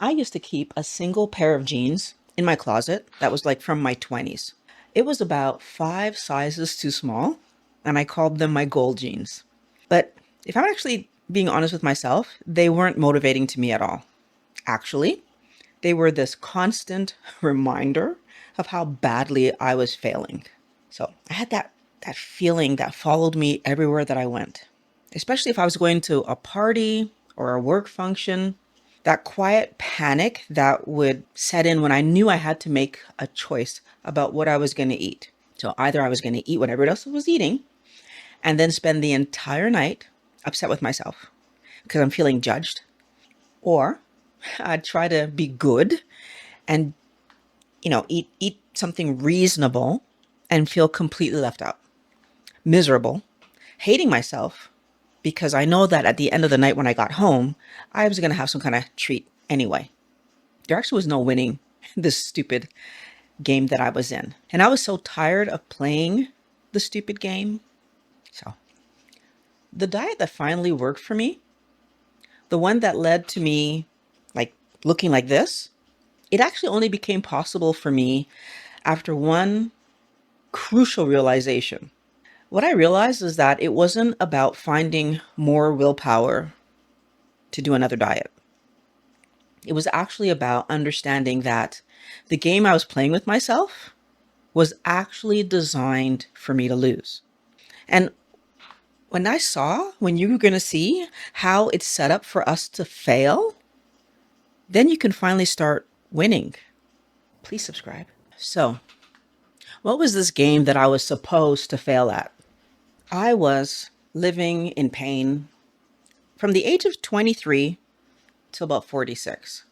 I used to keep a single pair of jeans in my closet that was like from my 20s. It was about 5 sizes too small, and I called them my gold jeans. But if I'm actually being honest with myself, they weren't motivating to me at all. Actually, they were this constant reminder of how badly I was failing. So I had that feeling that followed me everywhere that I went, especially if I was going to a party or a work function. That quiet panic that would set in when I knew I had to make a choice about what I was going to eat. So either I was going to eat what everybody else was eating and then spend the entire night upset with myself because I'm feeling judged, or I'd try to be good and eat something reasonable and feel completely left out, miserable, hating myself because I know that at the end of the night when I got home, I was going to have some kind of treat anyway. There actually was no winning this stupid game that I was in. And I was so tired of playing the stupid game. So the diet that finally worked for me, the one that led to me like looking like this, it actually only became possible for me after one crucial realization. What I realized is that it wasn't about finding more willpower to do another diet. It was actually about understanding that the game I was playing with myself was actually designed for me to lose. And when you were going to see how it's set up for us to fail, then you can finally start winning. Please subscribe. So, what was this game that I was supposed to fail at? I was living in pain from the age of 23 till about 46.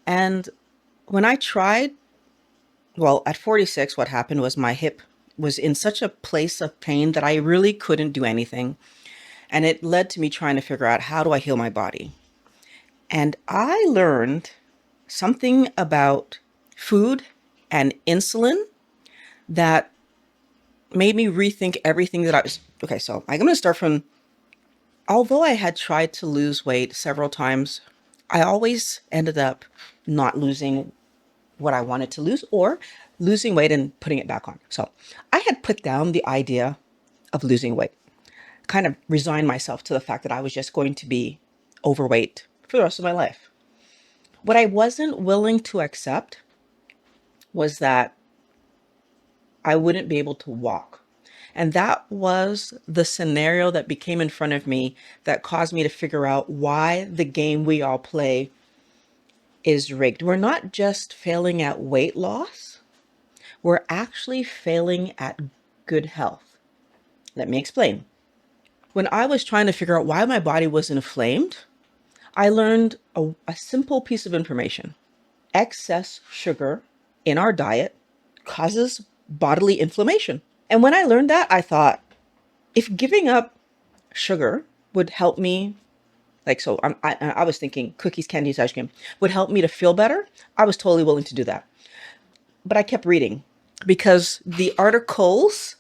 And when I tried, well, at 46, what happened was my hip was in such a place of pain that I really couldn't do anything. And it led to me trying to figure out, how do I heal my body? And I learned something about food and insulin that made me rethink everything that I was. Okay, so I'm going to start from, although I had tried to lose weight several times, I always ended up not losing what I wanted to lose, or losing weight and putting it back on. So I had put down the idea of losing weight, kind of resigned myself to the fact that I was just going to be overweight for the rest of my life. What I wasn't willing to accept was that I wouldn't be able to walk. And that was the scenario that became in front of me that caused me to figure out why the game we all play is rigged. We're not just failing at weight loss, we're actually failing at good health. Let me explain. When I was trying to figure out why my body was inflamed, I learned a simple piece of information. Excess sugar in our diet causes bodily inflammation. And when I learned that, I thought, if giving up sugar would help me, I was thinking cookies, candies, ice cream would help me to feel better, I was totally willing to do that. But I kept reading because the articles,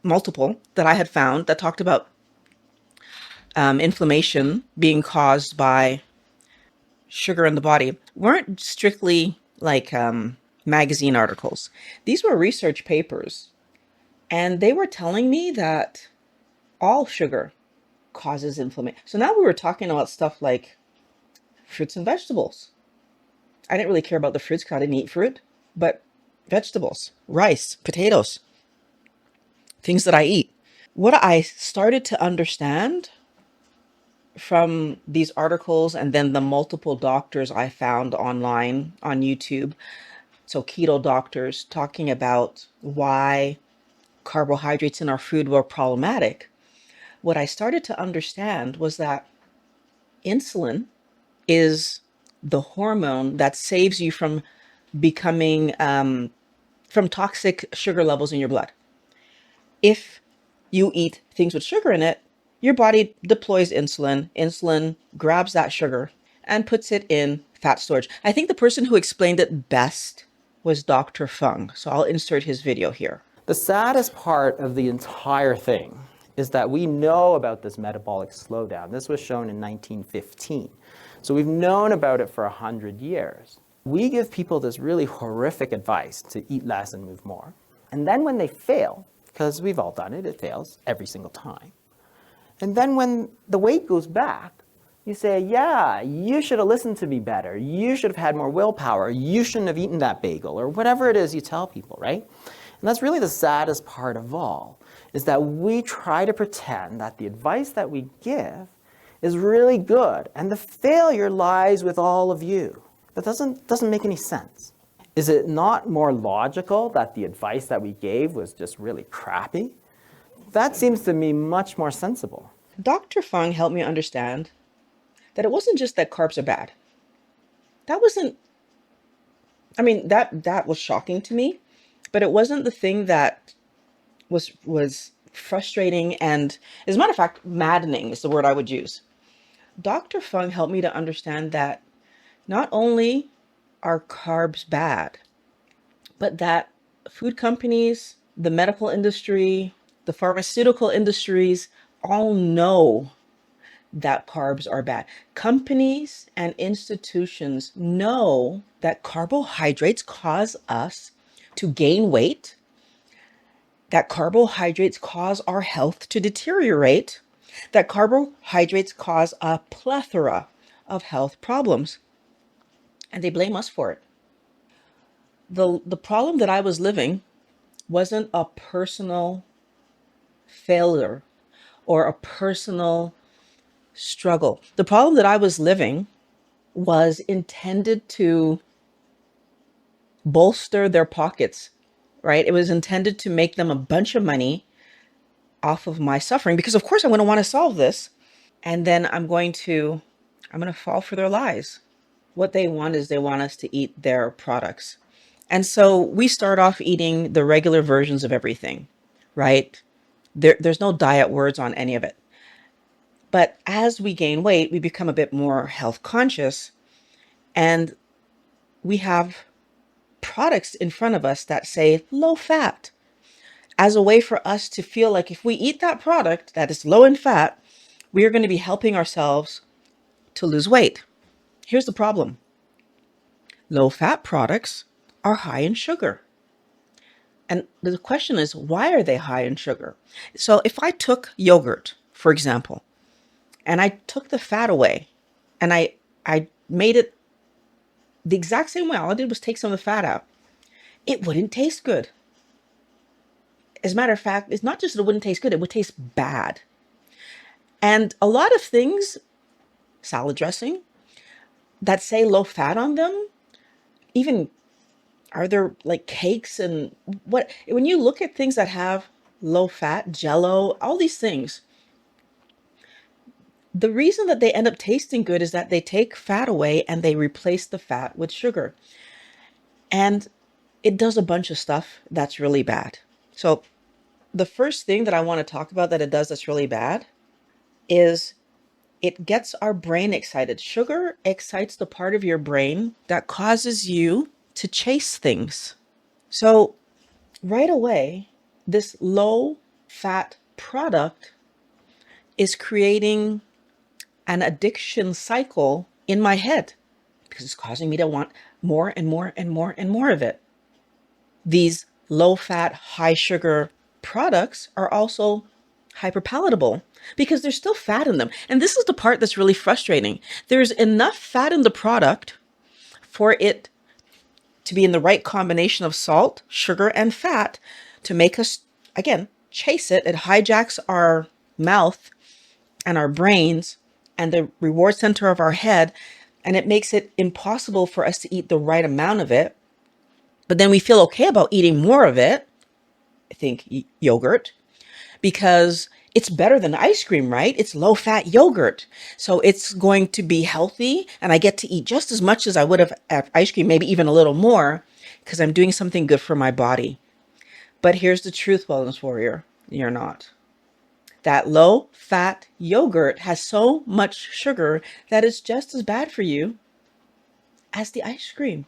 multiple, that I had found that talked about inflammation being caused by sugar in the body weren't strictly like magazine articles. These were research papers, and they were telling me that all sugar causes inflammation. So now we were talking about stuff like fruits and vegetables. I didn't really care about the fruits because I didn't eat fruit, but vegetables, rice, potatoes, things that I eat. What I started to understand from these articles and then the multiple doctors I found online on YouTube, so keto doctors talking about why carbohydrates in our food were problematic, what I started to understand was that insulin is the hormone that saves you from becoming from toxic sugar levels in your blood. If you eat things with sugar in it, your body deploys insulin. Insulin grabs that sugar and puts it in fat storage. I think the person who explained it best was Dr. Fung. So I'll insert his video here. The saddest part of the entire thing is that we know about this metabolic slowdown. This was shown in 1915. So we've known about it for 100 years. We give people this really horrific advice to eat less and move more. And then when they fail, because we've all done it, it fails every single time. And then when the weight goes back, you say, yeah, you should have listened to me better. You should have had more willpower. You shouldn't have eaten that bagel, or whatever it is you tell people, right? And that's really the saddest part of all, is that we try to pretend that the advice that we give is really good, and the failure lies with all of you. That doesn't make any sense. Is it not more logical that the advice that we gave was just really crappy? That seems to me much more sensible. Dr. Fung helped me understand that it wasn't just that carbs are bad. That wasn't, I mean, that was shocking to me, but it wasn't the thing that was frustrating and, as a matter of fact, maddening is the word I would use. Dr. Fung helped me to understand that not only are carbs bad, but that food companies, the medical industry, the pharmaceutical industries all know that carbs are bad. Companies and institutions know that carbohydrates cause us to gain weight, that carbohydrates cause our health to deteriorate, that carbohydrates cause a plethora of health problems, and they blame us for it. The problem that I was living wasn't a personal failure or a personal struggle. The problem that I was living was intended to bolster their pockets, right? It was intended to make them a bunch of money off of my suffering, because of course I'm going to want to solve this, and then I'm going to fall for their lies. What they want is they want us to eat their products. And so we start off eating the regular versions of everything, right? There's no diet words on any of it. But as we gain weight, we become a bit more health conscious, and we have products in front of us that say low fat, as a way for us to feel like if we eat that product that is low in fat, we are going to be helping ourselves to lose weight. Here's the problem. Low fat products are high in sugar. And the question is, why are they high in sugar? So if I took yogurt, for example, and I took the fat away and I made it the exact same way, all I did was take some of the fat out, it wouldn't taste good. As a matter of fact, it's not just that it wouldn't taste good, it would taste bad. And a lot of things, salad dressing, that say low fat on them, even are there like cakes and what, when you look at things that have low fat, jello, all these things, the reason that they end up tasting good is that they take fat away and they replace the fat with sugar. And it does a bunch of stuff that's really bad. So the first thing that I want to talk about that it does that's really bad is it gets our brain excited. Sugar excites the part of your brain that causes you to chase things. So right away, this low fat product is creating an addiction cycle in my head because it's causing me to want more and more and more and more of it. These low fat, high sugar products are also hyperpalatable because there's still fat in them. And this is the part that's really frustrating. There's enough fat in the product for it to be in the right combination of salt, sugar, and fat to make us, again, chase it. It hijacks our mouth and our brains and the reward center of our head, and it makes it impossible for us to eat the right amount of it. But then we feel okay about eating more of it, I think yogurt, because it's better than ice cream, right? It's low fat yogurt. So it's going to be healthy and I get to eat just as much as I would have at ice cream, maybe even a little more because I'm doing something good for my body. But here's the truth, wellness warrior, you're not. That low fat yogurt has so much sugar that it's just as bad for you as the ice cream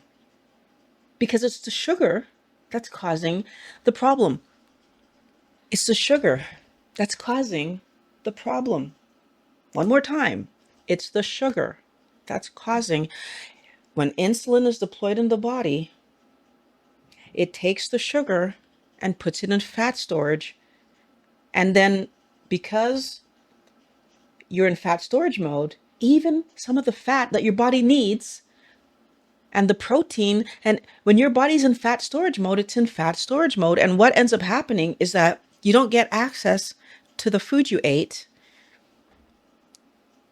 because it's the sugar that's causing the problem. It's the sugar that's causing the problem. One more time. It's the sugar that's causing, when insulin is deployed in the body, it takes the sugar and puts it in fat storage. And then because you're in fat storage mode, even some of the fat that your body needs and the protein, and when your body's in fat storage mode, it's in fat storage mode. And what ends up happening is that you don't get access to the food you ate.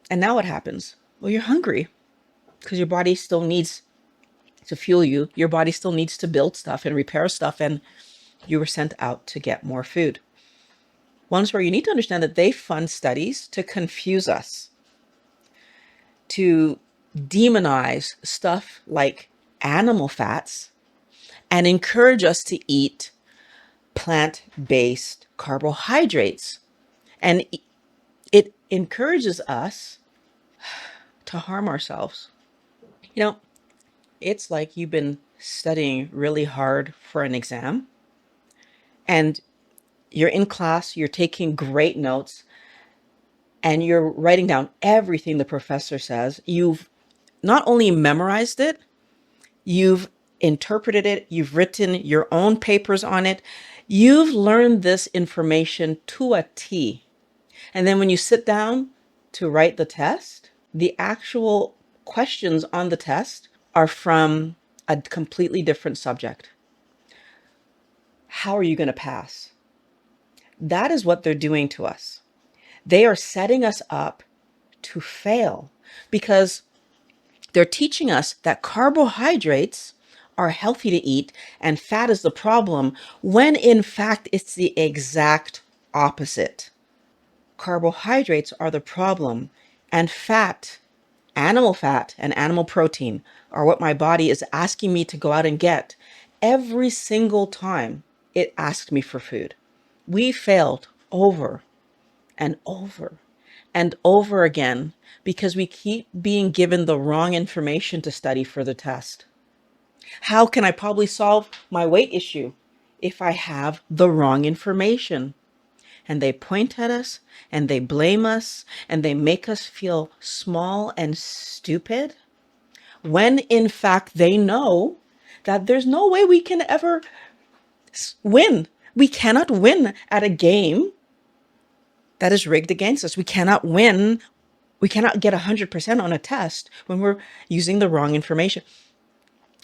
And now what happens? Well, you're hungry because your body still needs to fuel you. Your body still needs to build stuff and repair stuff. And you were sent out to get more food. Ones where you need to understand that they fund studies to confuse us, to demonize stuff like animal fats, and encourage us to eat plant-based carbohydrates. And it encourages us to harm ourselves. You know, it's like you've been studying really hard for an exam and you're in class, you're taking great notes, and you're writing down everything the professor says. You've not only memorized it, you've interpreted it, you've written your own papers on it, you've learned this information to a T. And then when you sit down to write the test, the actual questions on the test are from a completely different subject. How are you going to pass? That is what they're doing to us. They are setting us up to fail because they're teaching us that carbohydrates are healthy to eat and fat is the problem, when in fact it's the exact opposite. Carbohydrates are the problem, and fat, animal fat and animal protein, are what my body is asking me to go out and get every single time it asked me for food. We failed over and over and over again because we keep being given the wrong information to study for the test. How can I probably solve my weight issue if I have the wrong information? And they point at us and they blame us and they make us feel small and stupid, when in fact they know that there's no way we can ever win. We cannot win at a game that is rigged against us. We cannot win. We cannot get 100% on a test when we're using the wrong information.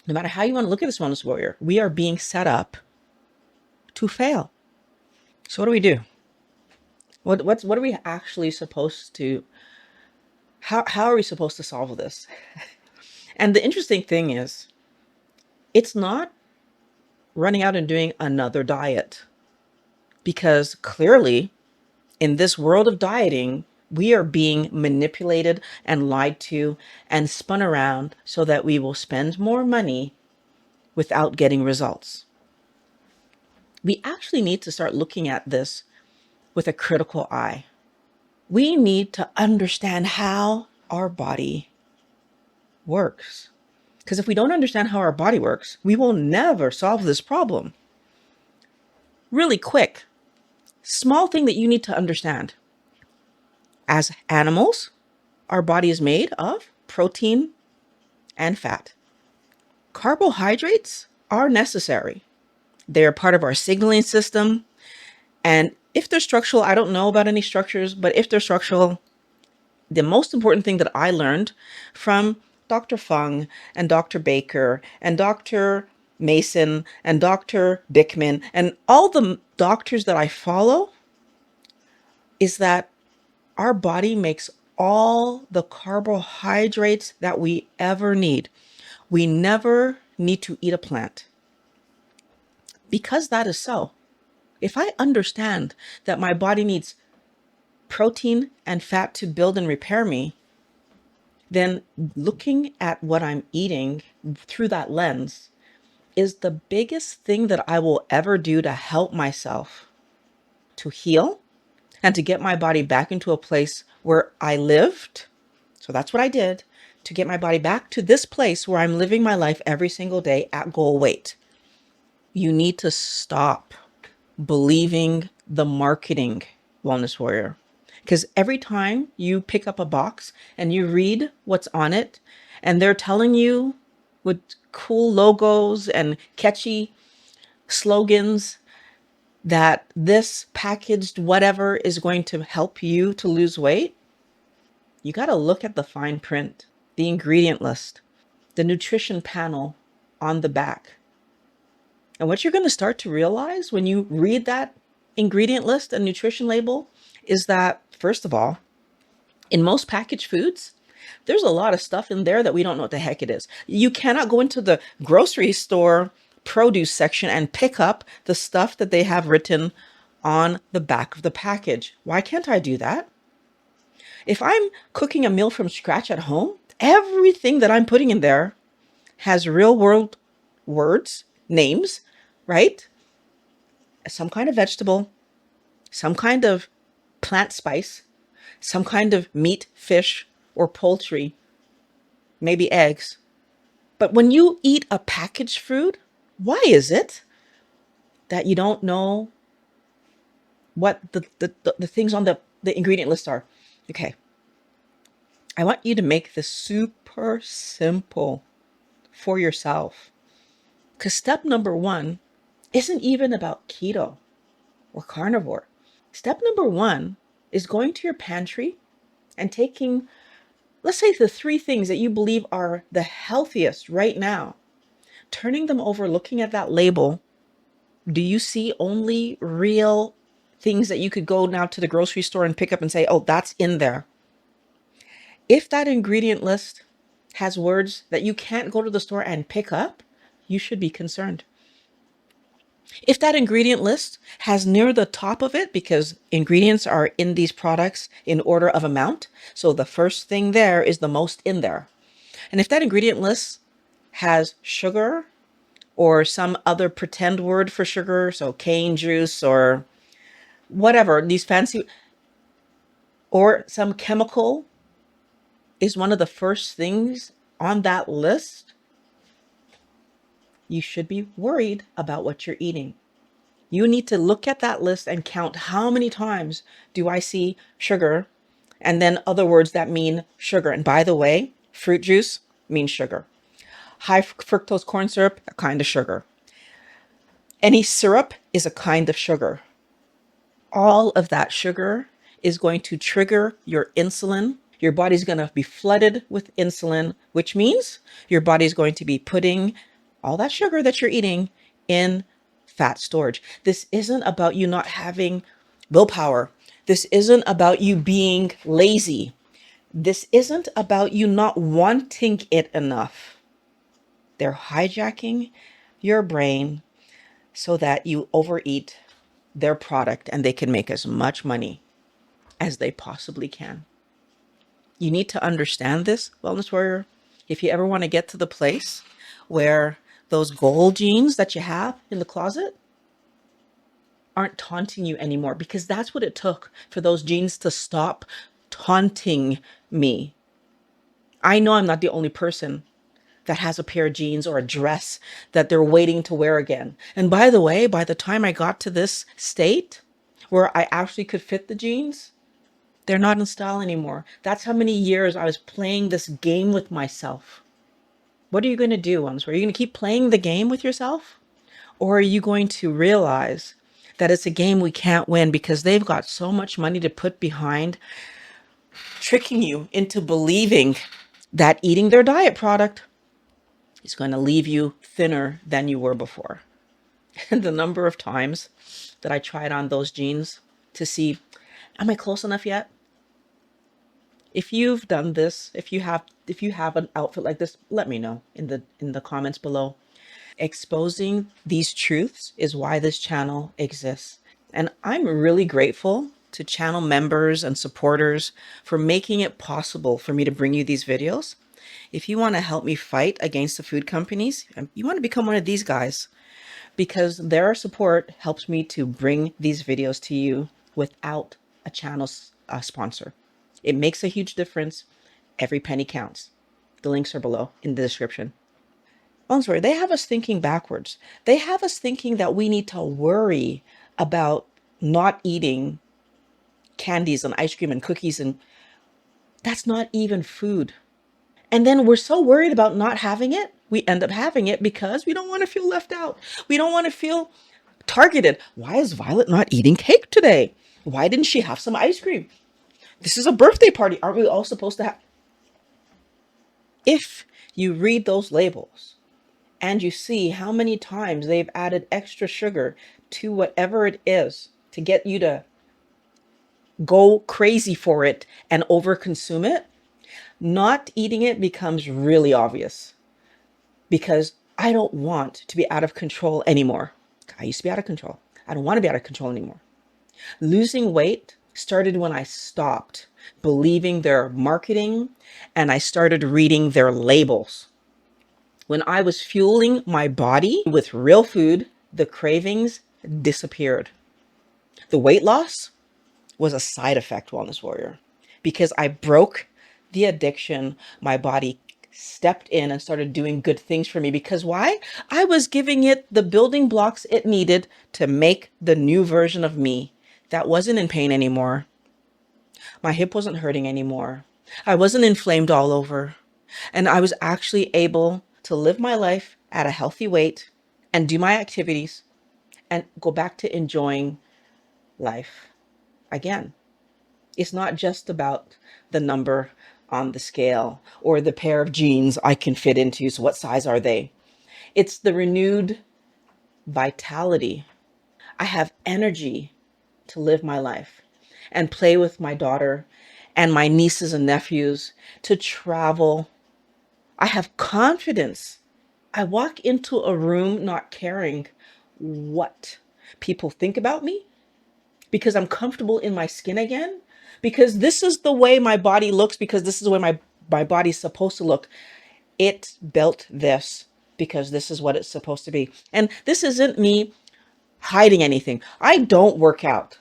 No matter how you want to look at this wellness warrior, we are being set up to fail. So what do we do? What are we actually supposed to, how are we supposed to solve this? And the interesting thing is, it's not running out and doing another diet, because clearly in this world of dieting, we are being manipulated and lied to and spun around so that we will spend more money without getting results. We actually need to start looking at this with a critical eye. We need to understand how our body works. Because if we don't understand how our body works, we will never solve this problem. Really quick, small thing that you need to understand. As animals, our body is made of protein and fat. Carbohydrates are necessary. They are part of our signaling system. And if they're structural, I don't know about any structures, but if they're structural, the most important thing that I learned from Dr. Fung and Dr. Baker and Dr. Mason and Dr. Bickman and all the doctors that I follow is that our body makes all the carbohydrates that we ever need. We never need to eat a plant. Because that is so, if I understand that my body needs protein and fat to build and repair me, then looking at what I'm eating through that lens is the biggest thing that I will ever do to help myself to heal and to get my body back into a place where I lived. So that's what I did, to get my body back to this place where I'm living my life every single day at goal weight. You need to stop believing the marketing, wellness warrior. Because every time you pick up a box and you read what's on it, and they're telling you with cool logos and catchy slogans that this packaged whatever is going to help you to lose weight, you got to look at the fine print, the ingredient list, the nutrition panel on the back. And what you're going to start to realize when you read that ingredient list and nutrition label is that, first of all, in most packaged foods, there's a lot of stuff in there that we don't know what the heck it is. You cannot go into the grocery store produce section and pick up the stuff that they have written on the back of the package. Why can't I do that? If I'm cooking a meal from scratch at home, everything that I'm putting in there has real world words, names, right? Some kind of vegetable, some kind of plant spice, some kind of meat, fish, or poultry, maybe eggs. But when you eat a packaged food, why is it that you don't know what the things on the ingredient list are? Okay, I want you to make this super simple for yourself. Because step number one isn't even about keto or carnivore. Step number one is going to your pantry and taking, let's say, the three things that you believe are the healthiest right now, turning them over, looking at that label. Do you see only real things that you could go now to the grocery store and pick up and say, oh, that's in there? If that ingredient list has words that you can't go to the store and pick up, you should be concerned. If that ingredient list has near the top of it, because ingredients are in these products in order of amount, so the first thing there is the most in there. And if that ingredient list has sugar or some other pretend word for sugar, so cane juice or whatever, these fancy, or some chemical is one of the first things on that list, you should be worried about what you're eating. You need to look at that list and count how many times do I see sugar and then other words that mean sugar. And by the way, fruit juice means sugar. High fructose corn syrup, a kind of sugar. Any syrup is a kind of sugar. All of that sugar is going to trigger your insulin. Your body's going to be flooded with insulin, which means your body's going to be putting all that sugar that you're eating in fat storage. This isn't about you not having willpower. This isn't about you being lazy. This isn't about you not wanting it enough. They're hijacking your brain so that you overeat their product and they can make as much money as they possibly can. You need to understand this, wellness warrior. If you ever want to get to the place where those gold jeans that you have in the closet aren't taunting you anymore, because that's what it took for those jeans to stop taunting me. I know I'm not the only person that has a pair of jeans or a dress that they're waiting to wear again. And by the way, by the time I got to this state where I actually could fit the jeans, they're not in style anymore. That's how many years I was playing this game with myself. What are you going to do, Are you going to keep playing the game with yourself? Or are you going to realize that it's a game we can't win because they've got so much money to put behind tricking you into believing that eating their diet product is going to leave you thinner than you were before? And the number of times that I tried on those jeans to see, am I close enough yet? If you've done this, if you have an outfit like this, let me know in the comments below. Exposing these truths is why this channel exists. And I'm really grateful to channel members and supporters for making it possible for me to bring you these videos. If you want to help me fight against the food companies, you want to become one of these guys, because their support helps me to bring these videos to you without a channel sponsor. It makes a huge difference. Every penny counts. The links are below in the description. Oh, I'm sorry, they have us thinking backwards. They have us thinking that we need to worry about not eating candies and ice cream and cookies, and that's not even food. And then we're so worried about not having it, we end up having it because we don't want to feel left out. We don't want to feel targeted. Why is Violet not eating cake today? Why didn't she have some ice cream? This is a birthday party. Aren't we all supposed to have? If you read those labels and you see how many times they've added extra sugar to whatever it is to get you to go crazy for it and overconsume it, not eating it becomes really obvious, because I don't want to be out of control anymore. I used to be out of control. I don't want to be out of control anymore. Losing weight started when I stopped believing their marketing and I started reading their labels. When I was fueling my body with real food, the cravings disappeared. The weight loss was a side effect, Wellness Warrior, because I broke the addiction. My body stepped in and started doing good things for me. Because why? I was giving it the building blocks it needed to make the new version of me that wasn't in pain anymore. My hip wasn't hurting anymore. I wasn't inflamed all over. And I was actually able to live my life at a healthy weight and do my activities and go back to enjoying life again. It's not just about the number on the scale or the pair of jeans I can fit into. So, what size are they? It's the renewed vitality. I have energy to live my life and play with my daughter and my nieces and nephews, to travel. I have confidence. I walk into a room not caring what people think about me, because I'm comfortable in my skin again, because this is the way my body looks, because this is the way my body's supposed to look. It built this because this is what it's supposed to be. And this isn't me hiding anything. I don't work out.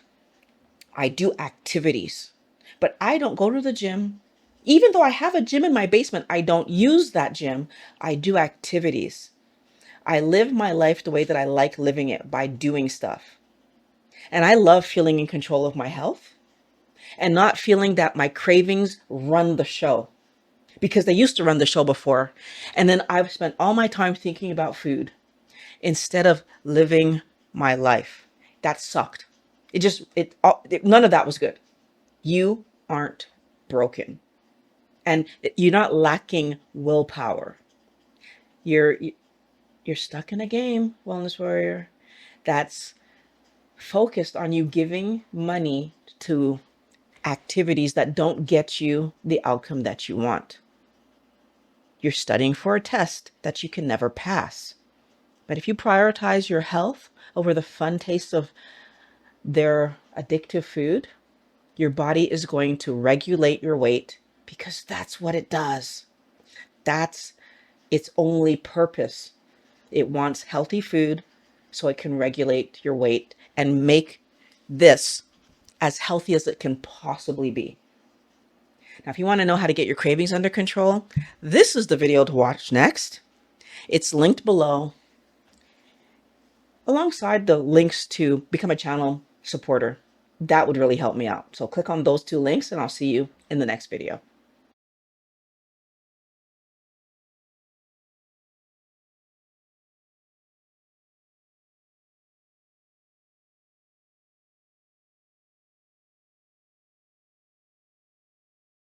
I do activities, but I don't go to the gym. Even though I have a gym in my basement, I don't use that gym. I do activities. I live my life the way that I like living it, by doing stuff. And I love feeling in control of my health and not feeling that my cravings run the show, because they used to run the show before. And then I've spent all my time thinking about food instead of living my life. That sucked. None of that was good. You aren't broken, and you're not lacking willpower. You're you're stuck in a game, Wellness Warrior, that's focused on you giving money to activities that don't get you the outcome that you want. You're studying for a test that you can never pass. But if you prioritize your health over the fun taste of their addictive food, your body is going to regulate your weight, because that's what it does. That's its only purpose. It wants healthy food so it can regulate your weight and make this as healthy as it can possibly be. Now, if you want to know how to get your cravings under control, this is the video to watch next. It's linked below, alongside the links to become a channel supporter. That would really help me out. So click on those two links and I'll see you in the next video.